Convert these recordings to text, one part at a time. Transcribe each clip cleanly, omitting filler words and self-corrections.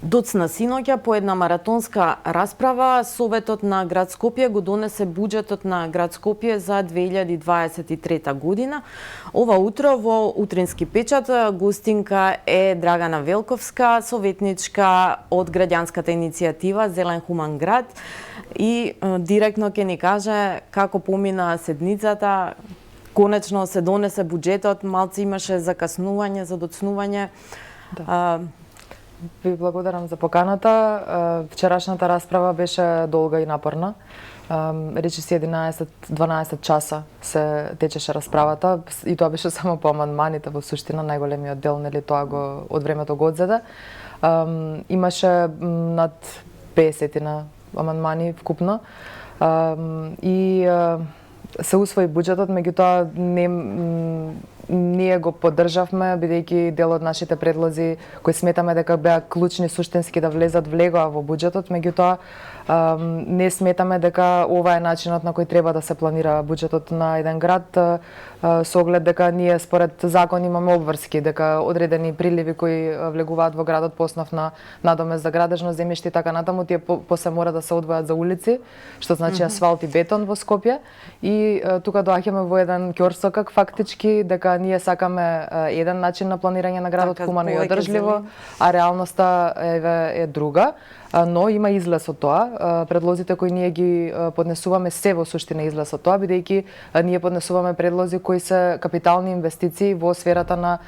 Доцна синоќа по една маратонска расправа, Советот на град Скопје го донесе буџетот на град Скопје за 2023 година. Ова утро во утрински печат гостинка е Драгана Велковска, советничка од граѓанската иницијатива Зелен хуман град, и директно ќе ни каже како помина седницата. Конечно се донесе буџетот, малце имаше закаснување за доцнување. Да. Ви благодарам за поканата. Вчерашната расправа беше долга и напорна. Речиси 11-12 часа се течеше расправата и тоа беше само по амандманите, во суштина најголемиот дел, нели, тоа го од времето го одзеде. Имаше над 50 амандмани вкупно и се усвои буџетот, меѓутоа ние го поддржавме, бидејќи дел од нашите предлози кои сметаме дека беа клучни суштински да влезат влегоа во буџетот, меѓутоа не сметаме дека ова е начинот на кој треба да се планира буџетот на еден град, со оглед дека ние според закон имаме обврски, дека одредени приливи кои влегуваат во градот по основ на надомест за градежно земјиште и така натаму, тие после мора да се одвојат за улици, што значи асфалт и бетон во Скопје. И тука доаѓаме во еден ќорсокак фактички дека ние сакаме еден начин на планирање на градот, хумано и одржливо, а реалноста е друга. Но има излез од тоа. Предлозите кои ние ги поднесуваме се во суштина излез од тоа, бидејќи ние поднесуваме предлози кои се капитални инвестиции во сферата на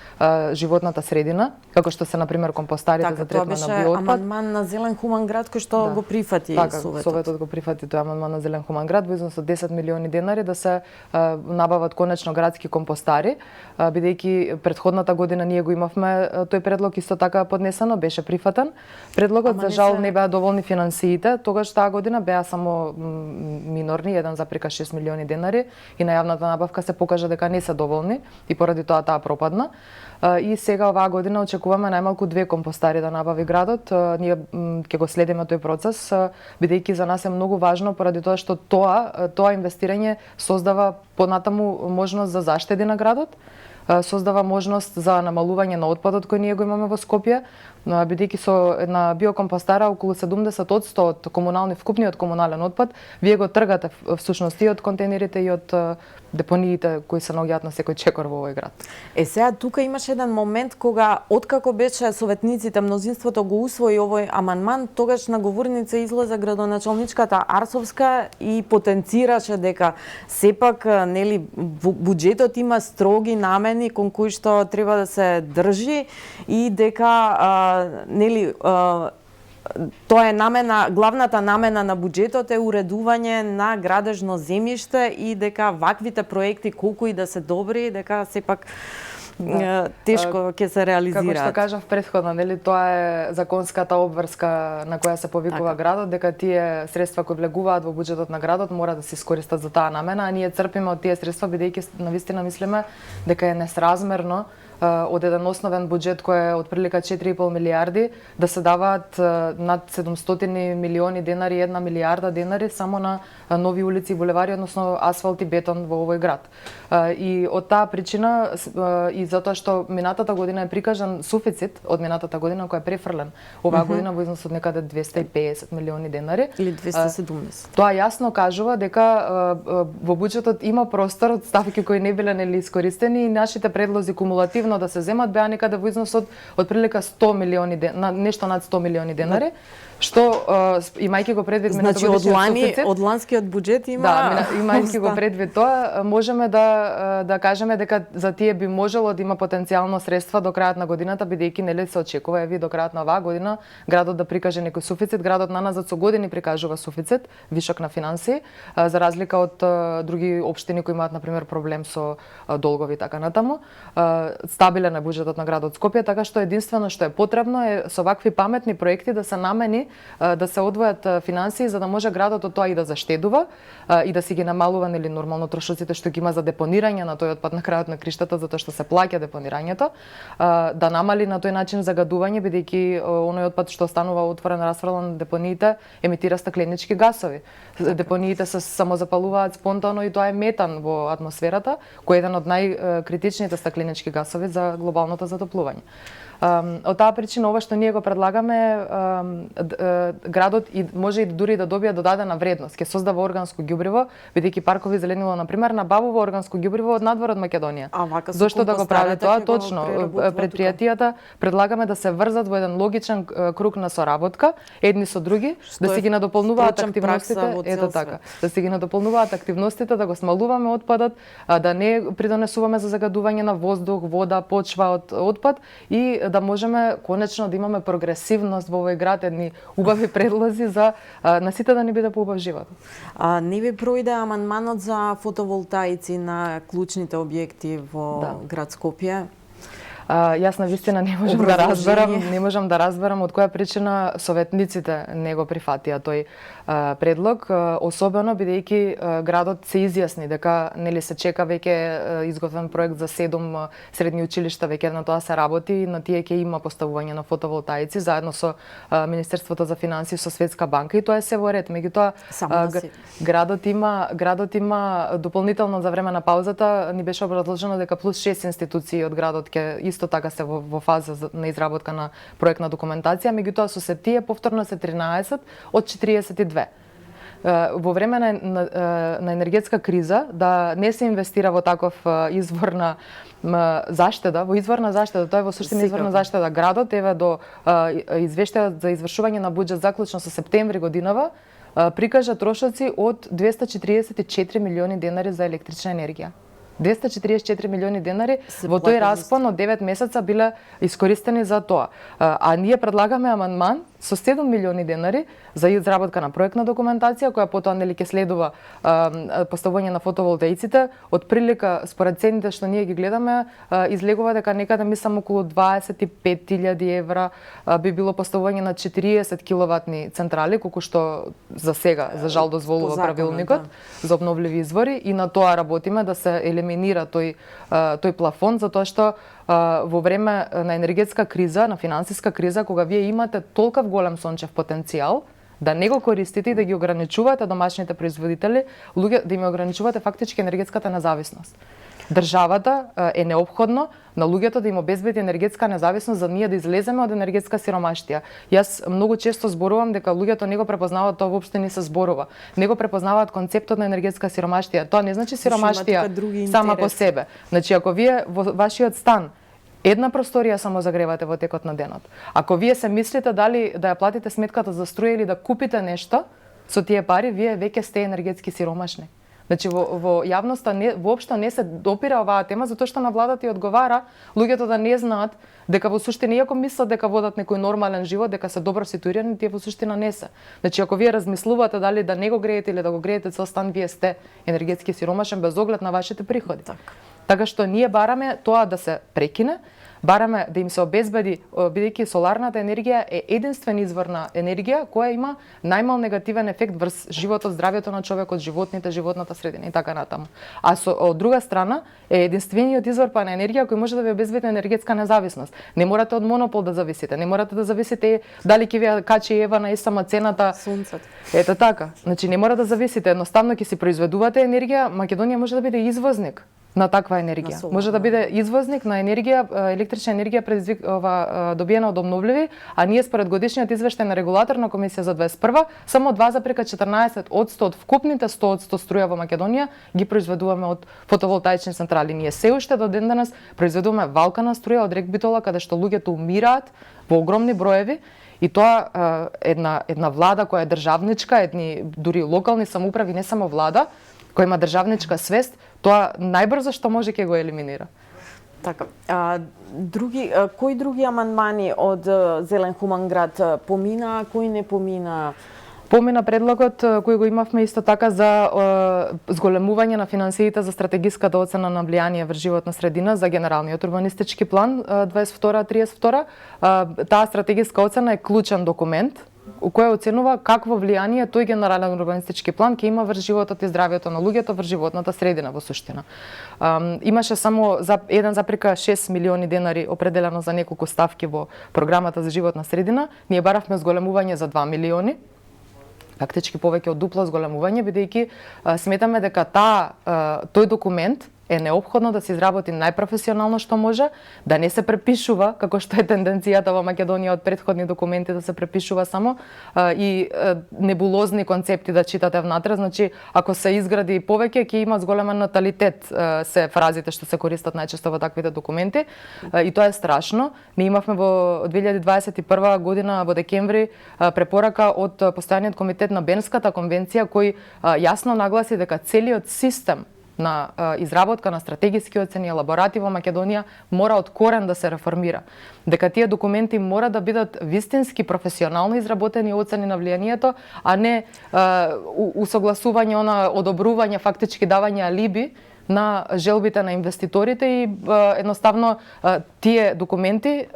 животната средина, како што се на пример компостарите за третман на биоотпад. Тоа беше амандман на Зелен хуман град кој што го прифати Советот. Советот го прифати тој амандман на Зелен хуман град во износ од 10 милиони денари да се набават конечно градски компостари, бидејќи претходната година ние го имавме тој предлог исто така поднесено, беше прифатен. Предлогот за жал не беа доволни финансиите, тогаш таа година беа само минорни, 1,6 милиони денари, и на јавната набавка се покажа дека не се доволни и поради тоа таа пропадна. И сега оваа година очекуваме најмалку 2 компостари да набави градот. Ние ќе го следиме тој процес, бидејќи за нас е многу важно поради тоа што тоа инвестирање создава понатаму можност за заштеди на градот, создава можност за намалување на отпадот кој ние го имаме во Скопје, бидејќи со една биокомпостара околу 70% од вкупниот комунален отпад вие го тргате всушност и од контейнерите и од депониите кои се наоѓаат на секој чекор во овој град. Сега тука имаше еден момент кога откако беше советниците мнозинството го усвои овој амандман, тогаш на говорница излезе градоначалничката Арсовска и потенцираше дека сепак нели буџетот има строги намени кон кои што треба да се држи и дека нели тоа е главната намена на буџетот е уредување на градежно земјиште и дека ваквите проекти колку и да се добри, дека сепак тешко ќе се реализираат. Како што кажав претходно, нели, тоа е законската обврска на која се повикува градот, дека тие средства кои влегуваат во буџетот на градот мора да се искористат за таа намена, а ние црпиме од тие средства бидејќи навистина мислиме дека е несразмерно од еден основен буџет кој е од прилика 4,5 милиарди да се даваат над 700 милиони денари, 1 милиарда денари само на нови улици и булевари, односно асфалт и бетон во овој град. И од таа причина и затоа што минатата година е прикажан суфицит од минатата година кој е префрлен оваа година во износ од некаде 250 милиони денари или 270. Тоа јасно кажува дека во буџетот има простор од ставки кои не биле нели искористени и нашите предлози кумулативно да се земат беа некаде во износ од прилика 100 милиони нешто над 100 милиони денари, што имајќи го предвид од ланскиот буџет има. Да, имајќи го предвид тоа, можеме да кажеме дека за тие би можело да има потенцијално средства до крајот на годината, бидејќи нели се очекува еви до крајот на оваа година градот да прикаже некој суфицит. Градот наназад со години прикажува суфицит, вишок на финансии, за разлика од други општини кои имаат на пример проблем со долгови и така натаму. Стабилен е буџетот на градот Скопје, така што единствено што е потребно е со вакви паметни проекти да се намени да се одвојат финансии за да може градот од тоа и да заштедува и да си ги намалува нели нормално трошоците што ги има за депонирање на тој отпад на крајот на криштата, затоа што се плаќа депонирањето, да намали на тој начин загадување, бидејќи оној отпад што останува отворен расфрлан на депониите емитира стакленички гасови. Депониите се самозапалуваат спонтано и тоа е метан во атмосферата, кој е еден од најкритичните стакленички гасови за глобалното затоплување. Од таа причина ова што ние го предлагаме градот и може и дури да добија додадена вредност, ќе создава органско ѓубриво, бидејќи паркови зеленило на пример набавува органско ѓубриво од надвор од Македонија. А вака со Зошто да го прави тоа? компостарите ќе го Точно. преработува Предпријатијата предлагаме да се врзат во еден логичен круг на соработка, едни со други, да си ги надополнуваат впрочем пракса активностите, во ето цел така, свет. да си ги надополнуваат активностите, да го смалуваме отпадот, да не придонесуваме за загадување на воздух, вода, почва од отпад и да можеме конечно да имаме прогресивност во овој град, едни убави предлози за на сите да ни биде поубав живот. Не ви пројде амандманот за фотоволтаици на клучните објекти во град Скопје? Јас на вистина не можам да разберам од која причина советниците не го прифатија тој предлог, особено бидејќи градот се изјасни дека нели се чека веќе изготвен проект за 7 средни училишта, веќе на тоа се работи и на тие ќе има поставување на фотоволтаици заедно со Министерството за финансии со Светска банка и тоа е се во ред. Меѓутоа градот има дополнително за време на паузата ни беше образложено дека плюс 6 институции од градот ќе исто така се во фаза на изработка на проектна документација, меѓутоа со се тие повторно се 13 од 42. Во време на енергетска криза да не се инвестира во таков извор на заштеда, во изворна заштеда, тоа е во суштина изворна заштеда. Градот еве до извештајот за извршување на буџет заклучно со септември годинава прикажа трошоци од 244 милиони денари за електрична енергија. 244 милиони денари во тој распон од 9 месеца биле искористени за тоа. А ние предлагаме амандман со 7 милиони денари за изработка на проектна документација која потоа нели ќе следува поставување на фотоволтаиците. Од прилика според цените што ние ги гледаме излегува дека некаде мислам околу 25.000 евра би било поставување на 40 киловатни централи, колку што за сега за жал дозволува правилникот за обновливи извори и на тоа работиме да се елиминира тој плафон затоа што во време на енергетска криза, на финансиска криза, кога вие имате толков голем сончев потенцијал, да не го користите и да ги ограничувате домашните производители, да им ограничувате фактички енергетската независност. Државата е неопходно на луѓето да им обезбеди енергетска независност за ние да излеземе од енергетска сиромаштија. Јас многу често зборувам дека луѓето не го препознаваат, тоа воопшто не се зборува. Не го препознаваат концептот на енергетска сиромаштија. Тоа не значи сиромаштија сама по себе. Значи ако вие во вашиот стан една просторија само загревате во текот на денот. Ако вие се мислите дали да ја платите сметката за струја или да купите нешто со тие пари, вие веќе сте енергетски сиромашни. Значи во јавноста воопшто не се допира оваа тема затоа што на владата ја одговара луѓето да не знаат дека во суштина иако мислат дека водат некој нормален живот, дека се добро ситуирани, тие во суштина не се. Значи ако вие размислувате дали да не го греете или да го греете цел стан, вие сте енергетски сиромашен без оглед на вашите приходи. Така што ние бараме тоа да се прекине, бараме да им се обезбеди, бидејќи соларната енергија е единствен извор на енергија која има најмал негативен ефект врз животот, здравјето на човекот, животните, животната средина и така натаму. А од друга страна е единствениот извор на енергија кој може да ви обезбеди енергетска независност. Не морате од монопол да зависите, не морате да зависите дали ќе ви качи ева на исама цената сонцето. Ето така. Значи не мора да зависите, едноставно ќе си произведувате енергија, Македонија може да биде извозник на таква енергија. Може да биде извозник на енергија, електрична енергија добиена од обновливи, а ние според годишниот извештај на регулаторна комисија за 21 само 2,14% од вкупните 100% струја во Македонија ги произведуваме од фотоволтаични централи. Ние се уште до ден денес произведуваме валкана струја од рек Битола каде што луѓето умираат во огромни броеви. И тоа една влада која е државничка, едни дури локални самоуправи, не само влада, која има државничка свест, тоа најбрзо што може ќе го елиминира. Така. Кои други амандмани од Зелен хуман град помина, кои не помина? Помина предлогот кој го имавме исто така за зголемување на финансиите за стратегиската оцена на влијание врз животна средина за генералниот урбанистички план 22-32. Таа стратегиска оцена е клучен документ кој оценува какво влијание тој генерален урбанистички план ќе има врз животот и здравјето на луѓето врз животната средина во суштина. Имаше само 1,6 милиони денари определено за неколку ставки во програмата за животна средина. Ние баравме зголемување за 2 милиони. Фактички повеќе од дупло зголемување, бидејќи сметаме дека тој документ е неопходно да се изработи најпрофесионално што може, да не се препишува, како што е тенденцијата во Македонија од претходни документи да се препишува само и небулозни концепти да читате внатре. Значи, ако се изгради повеќе, ќе има зголемен наталитет, се фразите што се користат најчесто во таквите документи, и тоа е страшно. Ми имавме во 2021 година во декември препорака од Постојаниот комитет на Бернската конвенција кој јасно нагласи дека целиот систем на изработка на стратегиски оцени елаборати во Македонија мора од корен да се реформира. Дека тие документи мора да бидат вистински професионално изработени оцени на влијанието, а не усогласување, одобрување, фактички давање алиби на желбите на инвеститорите и едноставно тие документи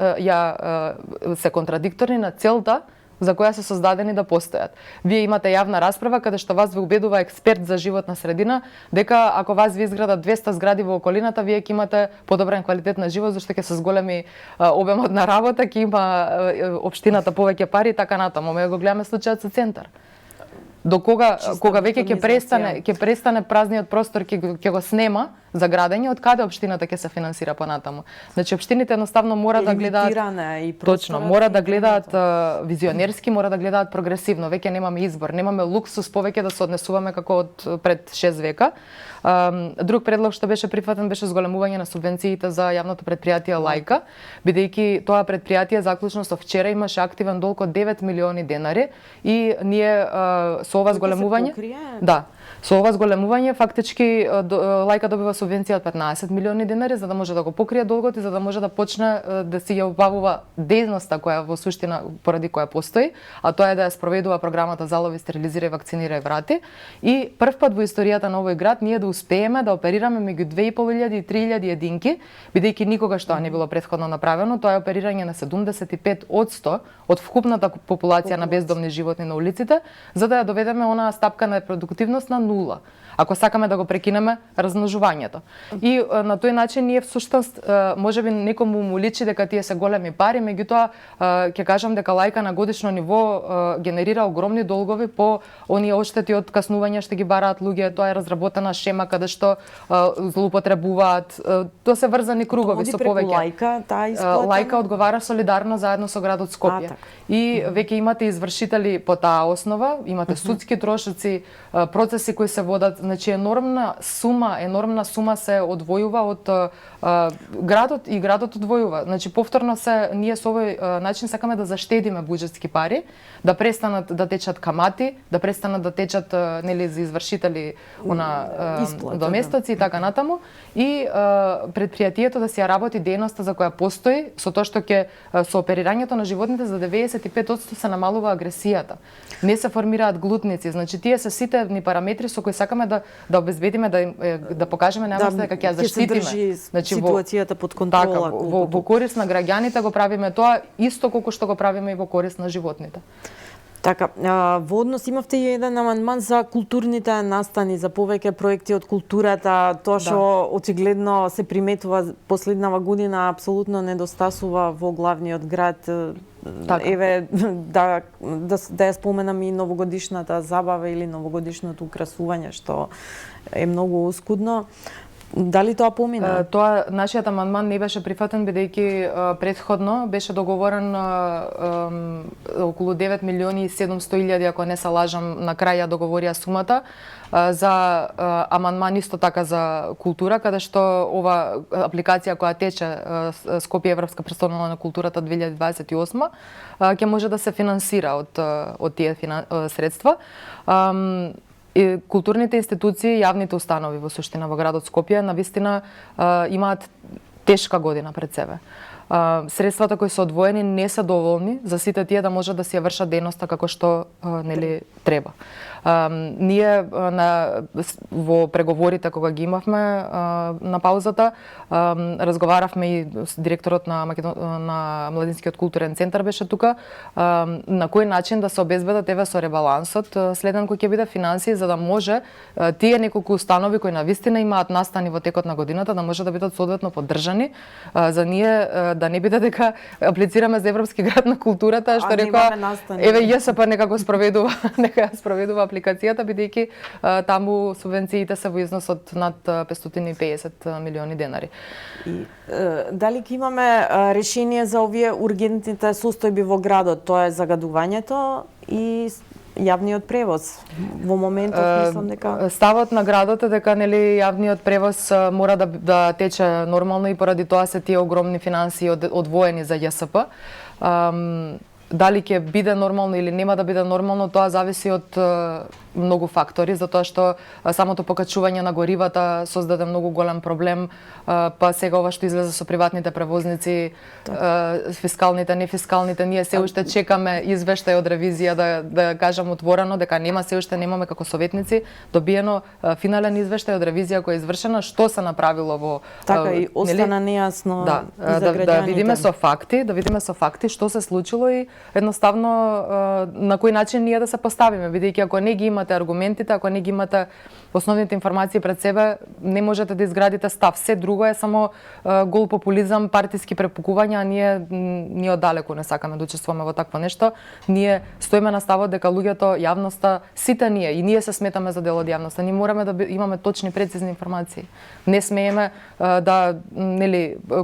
се контрадикторни на целта за која се создадени да постојат. Вие имате јавна расправа каде што вас ве убедува експерт за животна средина дека ако вас ви изградат 200 згради во околината, вие ќе имате подобрен квалитет на живот зашто ќе се зголеми обемот на работа, ќе има општината повеќе пари и така натаму. Ме го гледаме случајот со центар. До кога веќе ќе престане празниот простор, ќе го снема за градење, од каде општината ќе се финансира понатаму. Значи општините едноставно мора да гледаат точно, мора да гледаат визионерски, мора да гледаат прогресивно. Веќе немаме избор, немаме луксус повеќе да се однесуваме како од пред 6 века. Друг предлог што беше прифатен беше зголемување на субвенциите за јавното предпријатие Лајка, бидејќи тоа предпријатие заклучно со вчера имаше активен долг од 9 милиони денари и ние со ова зголемување со ова зголемување фактички Лајка добива субвенција од 15 милиони денари за да може да го покрие долгот и за да може да почне да си ја обавува дејноста која во суштина поради која постои, а тоа е да ја спроведува програмата Залови, стерилизирај, вакцинирај, врати. И првпат во историјата на овој град ние да успееме да оперираме меѓу 2500 и 3000 единки, бидејќи никогаш тоа не било претходно направено. Тоа е оперирање на 75% од вкупната популација на бездомни животни на улиците, за да ја доведеме онаа стапка на репродуктивност на нула. Ако сакаме да го прекинеме размножувањето. И на тој начин ние всушност можеби некому му личи дека тие се големи пари, меѓутоа ќе кажам дека Лајка на годишно ниво генерира огромни долгови по оние одштети од каснувања што ги бараат луѓе. Тоа е разработена шема каде што злоупотребуваат. Тоа се врзани кругови со повеќе. Лајка одговара солидарно заедно со градот Скопје. И веќе имате извршители по таа основа, имате судски трошоци, процеси кои се водат. Значи енормна сума се одвојува од градот и градот одвојува. Значи повторно ние со овој начин сакаме да заштедиме буџетски пари, да престанат да течат камати, да престанат да течат нели за извршители доместоци и така натаму и предпријатието да си ја работи дејноста за која постои, со тоа што ќе со оперирањето на животните за 95% се намалува агресијата. Не се формираат глутници, значи тие се сите параметри со кои сакаме да обезбедиме да покажеме на јавноста дека ќе ја заштитиме. Значи ситуацијата под контрола. Во корист на граѓаните го правиме тоа исто колку што го правиме и во корист на животните. Така, во однос имавте и еден амандман за културните настани, за повеќе проекти од културата, тоа што очигледно се приметува последнава година апсолутно недостасува во главниот град. Така. Еве да ја споменам и новогодишната забава или новогодишното украсување што е многу оскудно. Дали тоа помина? Тоа нашиот амандман не беше прифатен бидејќи претходно беше договорен околу 9 милиони и 700 илјади, ако не се лажам, на крај ја договорија сумата за амандман исто така за култура, каде што ова апликација која тече Скопје Европска престола на културата 2028 ќе може да се финансира од тие средства. И културните институции, јавните установи во суштина во градот Скопје навистина имаат тешка година пред себе. Средствата кои се одвоени не се доволни за сите тие да можат да си ја вршат дејноста како што нели треба. Ние во преговорите кога ги имавме на паузата разговаравме и с директорот на Младинскиот културен центар беше тука на кој начин да се обезбедат еве со ребалансот следен кој ќе биде финансии за да може тие неколку установи кои навистина имаат настани во текот на годината да може да бидат соодветно поддржани за ние да не биде дека аплицираме за Европски град на културата, што немаме рекоа настани. еве ЈСП нека го спроведува, нека ја спроведува апликацијата бидејќи таму субвенциите се во износ од над 550 милиони денари. И, дали ќе имаме решение за овие ургентните состојби во градот, тоа е загадувањето и јавниот превоз. Во моментот мислам дека ставот на градот е дека нели јавниот превоз мора да тече нормално и поради тоа се тие огромни финансии одвоени за ЈСП. Дали ќе биде нормално или нема да биде нормално, тоа зависи од многу фактори, затоа што самото покачување на горивата создаде многу голем проблем, па сега ова што излезе со приватните превозници, фискалните, нефискалните, ние се уште чекаме извештај од ревизија да кажам отворено дека се уште немаме како советници добиено финален извештај од ревизија која е извршена, што се направило во така и остана нејасно и за граѓаните. Да видиме со факти што се случило и едноставно на кој начин ние да се поставиме, бидејќи ако не ги имате аргументите, ако не ги имате основните информации пред себе, не можете да изградите став. Се друго е само гол популизам, партиски препукувања, а ние оддалеку не сакаме да учествуваме во такво нешто. Ние стоиме на ставот дека луѓето, јавноста, сите ние и ние се сметаме за дел од јавноста. Ние мораме да имаме точни, прецизни информации. Не смееме да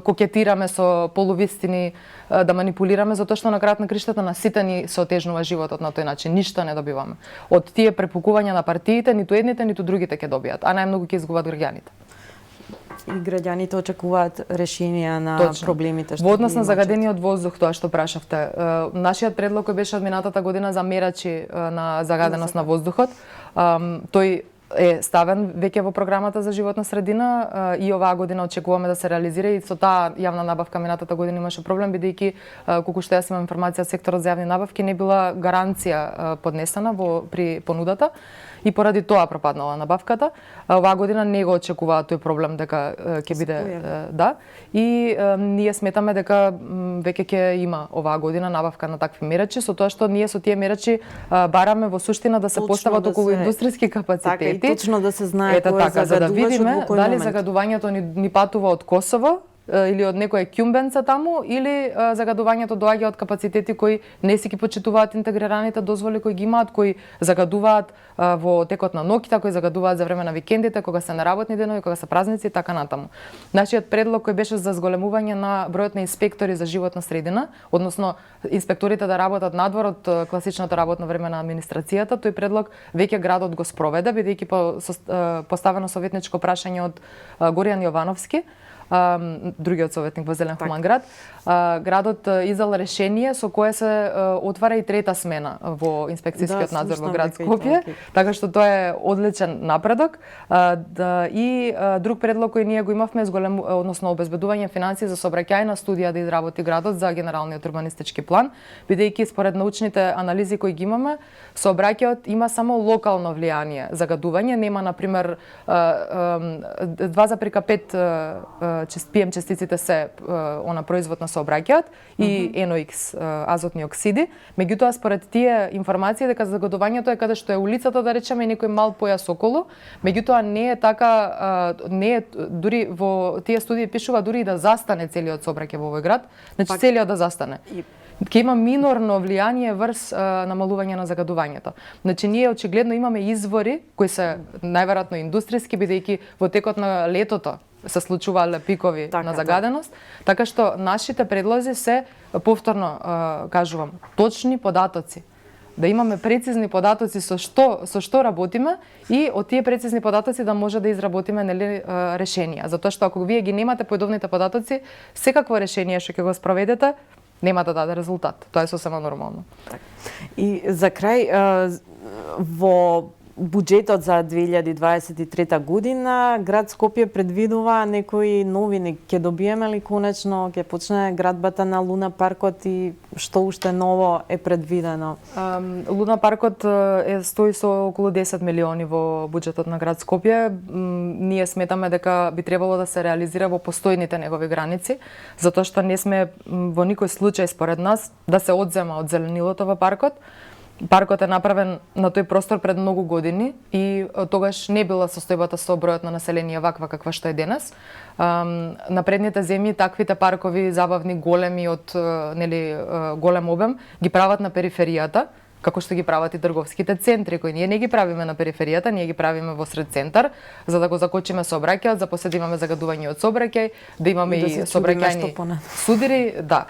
кокетираме со полувистини, да манипулираме, затоа што на крајот на криштата на сите ни се отежнува животот на тој начин. Ништо не добиваме. Од тие препукувања на партиите, ниту едните, ниту другите ќе добијат, а најмногу ќе изгубат граѓаните. И граѓаните очекуваат решенија на проблемите што во однос на загадениот воздух, тоа што прашавте. Нашиот предлог кој беше од минатата година за мерачи на загаденост на воздухот, тој е ставен веќе во програмата за животна средина и оваа година очекуваме да се реализира и со таа јавна набавка минатата година имаше проблем бидејќи колку што јас имам информација од секторот за јавни набавки не била гаранција поднесена при понудата и поради тоа пропаднала набавката. Оваа година не го очекуваат тој проблем дека ќе биде и ние сметаме дека веќе ќе има оваа година набавка на такви мерачи, со тоа што ние со тие мерачи бараме во суштина да се постават околу индустријски капацитети. Така, и точно да се знае кој така, за да видиме дали момент. загадувањето ни патува од Косово или од некоја ќумбенца таму, или загадувањето доаѓа од капацитети кои не си ги почитуваат интегрираните дозволи кои ги имаат, кои загадуваат во текот на ноќта, кои загадуваат за време на викендите, кога се неработни денови, кога се празници и така натаму. Нашиот предлог кој беше за зголемување на бројот на инспектори за животна средина, односно инспекторите да работат надвор од класичното работно време на администрацијата, тој предлог веќе градот го спроведе, бидејќи поставено советничко прашање од Горијан Јовановски, другиот советник во Зелен Хуман град, градот издал решение со кое се отвара и трета смена во инспекцијскиот надзор во град Скопје, така што тоа е одличен напредок. И друг предлог кој ние го имавме односно обезбедување финансии за сообраќајна студија да изработи градот за генералниот урбанистички план, бидејќи според научните анализи кои ги имаме, сообраќајот има само локално влијание, загадување, нема на пример 2,5 PM частиците се производ на сообраќајот и NOx азотни оксиди. Меѓутоа според тие информации дека загадувањето е каде што е улицата, да речеме, и некој мал појас околу, меѓутоа не е така, не е дури во тие студии пишува дури и да застане целиот сообраќај во овој град, значи целиот да застане. Ќе има минорно влијание врз намалување на загадувањето. Значи ние очигледно имаме извори кои се најверојатно индустријски, бидејќи во текот на летото се случувале пикови на загаденост, така што нашите предлози се, повторно кажувам, точни податоци. Да имаме прецизни податоци со што работиме и од тие прецизни податоци да може да изработиме решенија. Затоа што ако вие ги немате поедовните податоци, секакво решение што ќе го спроведете нема да даде резултат. Тоа е сосема нормално. И за крај, во буџетот за 2023 година, град Скопје предвидува некои новини. Ќе добиеме ли конечно, ќе почне градбата на Луна паркот и што уште ново е предвидено? Луна паркот стои со околу 10 милиони во буџетот на град Скопје. Ние сметаме дека би требало да се реализира во постојните негови граници, затоа што не сме во никој случај според нас да се одзема од зеленилото во паркот. Паркот е направен на тој простор пред многу години и тогаш не била состојбата со бројот на население ваква каква што е денес. На предните земји таквите паркови забавни големи од голем обем ги прават на периферијата, како што ги прават и трговските центри, кои ние не ги правиме на периферијата, ние ги правиме во сред центар, за да го закочиме сообраќајот, за после да имаме загадување од сообраќај, да имаме и сообраќајни судири, да.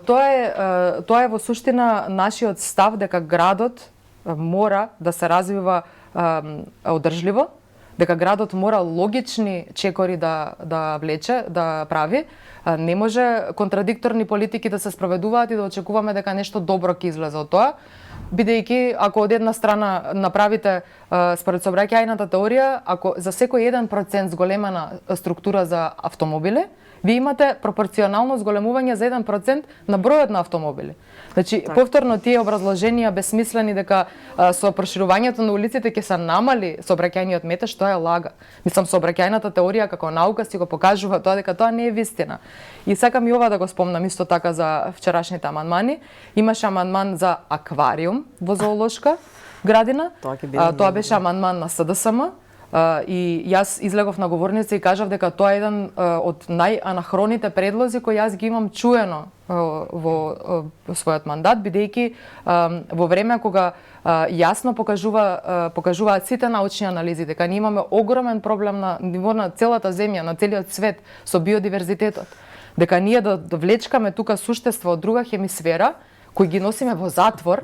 Тоа е во суштина нашиот став дека градот мора да се развива одржливо, дека градот мора логични чекори да влече, да прави. Не може контрадикторни политики да се спроведуваат и да очекуваме дека нешто добро ќе излезе од тоа, бидејќи ако од една страна направите според сообраќајната теорија, ако за секој 1% зголемена структура за автомобили, ви имате пропорционално зголемување за 1% на бројот на автомобили. Значи, повторно тие образложенија бесмислени дека со проширувањето на улиците ќе се намали сообраќајниот метеж, тоа е лага. Мислам, сообраќајната теорија како наука си го покажува тоа дека тоа не е вистина. И сакам и ова да го спомнам исто така за вчерашните амандмани. Имаше амандман за аквариум во зоолошка градина. Тоа беше амандман на СДСМ. И јас излегов на говорница и кажав дека тоа е еден од најанахроните предлози кои јас ги имам чуено во својот мандат, бидејќи во време кога јасно покажуваат сите научни анализи дека ние имаме огромен проблем на ниво на целата земја, на целиот свет со биодиверзитетот, дека ние да влечкаме тука суштество од друга хемисфера кои ги носиме во затвор,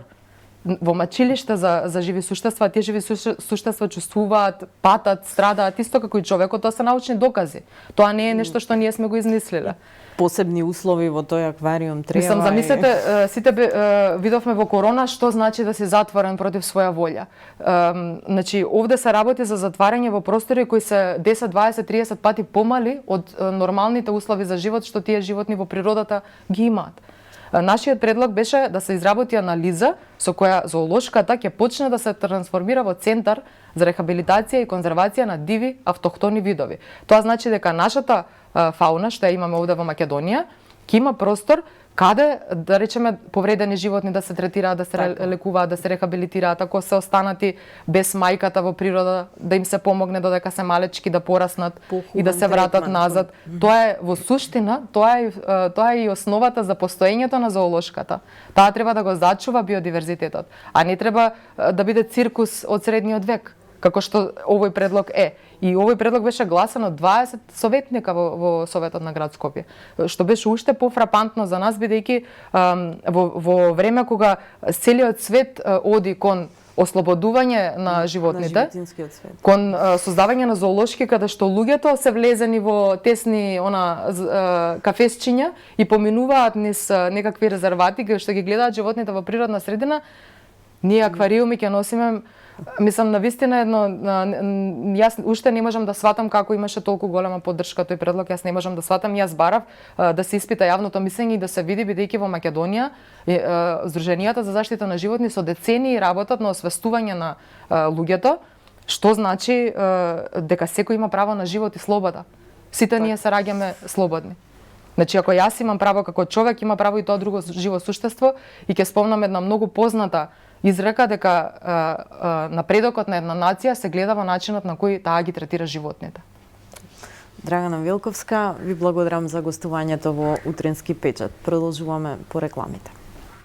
во мачилиште за живи суштества, тие живи суштества чувствуваат, патат, страдаат исто како и човекот, тоа се научни докази. Тоа не е нешто што ние сме го измислиле. Посебни услови во тој аквариум треба. Мислам, замислете, сите видовме во корона што значи да си затворен против своја волја. Значи, овде се работи за затварање во простори кои се 10, 20, 30 пати помали од нормалните услови за живот што тие животни во природата ги имаат. Нашиот предлог беше да се изработи анализа со која зоолошката ќе почне да се трансформира во центар за рехабилитација и конзервација на диви автохтони видови. Тоа значи дека нашата фауна што ја имаме овде во Македонија ќе има простор каде, да речеме, повредени животни да се третираат, да се лекуваат, да се рехабилитираат, ако се останати без мајката во природа, да им се помогне додека се малечки да пораснат и да се вратат назад. Тоа е во суштина, тоа е и основата за постоењето на зоолошката. Таа треба да го зачува биодиверзитетот, а не треба да биде циркус од средниот век, како што овој предлог е. И овој предлог беше гласан од 20 советника во Советот на град Скопје, што беше уште пофрапантно за нас, бидејќи во време кога целиот свет оди кон ослободување на животните, кон создавање на зоолошки каде што луѓето се влезени во тесни кафесчиња и поминуваат низ некакви резервати кои што ги гледаат животните во природна средина, ние аквариуми ќе носиме. Мислам, навистина јас уште не можам да сватам како имаше толку голема поддршка тој предлог, јас не можам да сватам, јас барав да се испита јавното мислење и да се види, бидејќи во Македонија Здруженијата за заштита на животни со децении работат на освестување на луѓето, што значи дека секој има право на живот и слобода. Сите ние се раѓаме слободни. Значи, ако јас имам право како човек, има право и тоа друго живо суштество, и ќе спомнам една многу позната изрека дека напредокот на една нација се гледа во начинот на кој таа ги третира животните. Драгана Велковска, ви благодарам за гостувањето во Утрински печат. Продолжуваме по рекламите.